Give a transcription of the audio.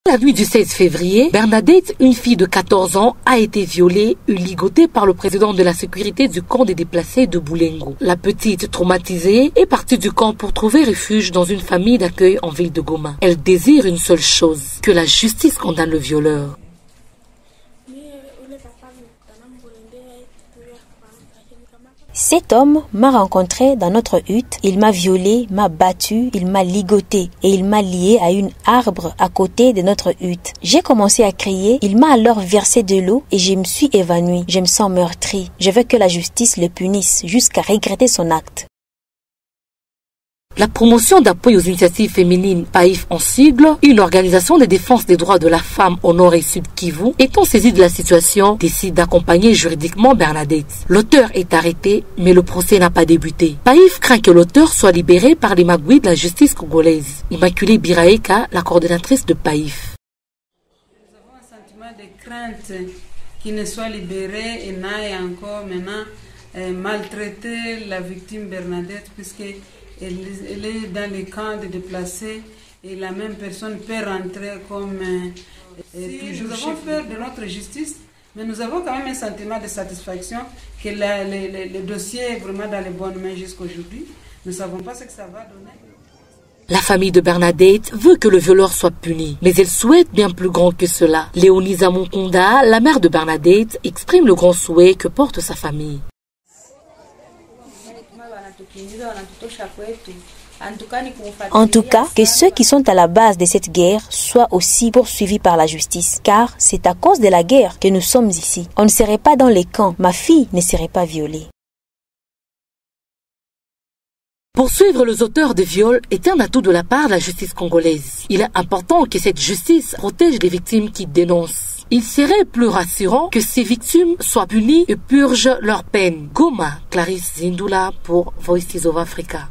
La nuit du 16 février, Bernadette, une fille de 14 ans, a été violée et ligotée par le président de la sécurité du camp des déplacés de Boulengo. La petite, traumatisée, est partie du camp pour trouver refuge dans une famille d'accueil en ville de Goma. Elle désire une seule chose, que la justice condamne le violeur. Cet homme m'a rencontré dans notre hutte, il m'a violé, m'a battu, il m'a ligoté et il m'a lié à un arbre à côté de notre hutte. J'ai commencé à crier, il m'a alors versé de l'eau et je me suis évanouie. Je me sens meurtrie. Je veux que la justice le punisse jusqu'à regretter son acte. La promotion d'appui aux initiatives féminines PAIF en sigle, une organisation de défense des droits de la femme au nord et sud Kivu, étant saisie de la situation, décide d'accompagner juridiquement Bernadette. L'auteur est arrêté, mais le procès n'a pas débuté. PAIF craint que l'auteur soit libéré par les magouilles de la justice congolaise. Immaculée Biraeka, la coordonnatrice de PAIF. Nous avons un sentiment de crainte qu'il ne soit libéré et n'aille encore maintenant maltraiter la victime Bernadette, puisque elle est dans les camps de déplacés et la même personne peut rentrer comme toujours. Nous avons peur de notre justice, mais nous avons quand même un sentiment de satisfaction que le dossier est vraiment dans les bonnes mains jusqu'aujourd'hui. Nous ne savons pas ce que ça va donner. La famille de Bernadette veut que le violeur soit puni, mais elle souhaite bien plus grand que cela. Léonie Zamonkonda, la mère de Bernadette, exprime le grand souhait que porte sa famille. En tout cas, que ceux qui sont à la base de cette guerre soient aussi poursuivis par la justice, car c'est à cause de la guerre que nous sommes ici. On ne serait pas dans les camps, ma fille ne serait pas violée. Poursuivre les auteurs de viols est un atout de la part de la justice congolaise. Il est important que cette justice protège les victimes qui dénoncent. Il serait plus rassurant que ces victimes soient punies et purgent leur peine. Goma, Clarisse Zindula pour Voices of Africa.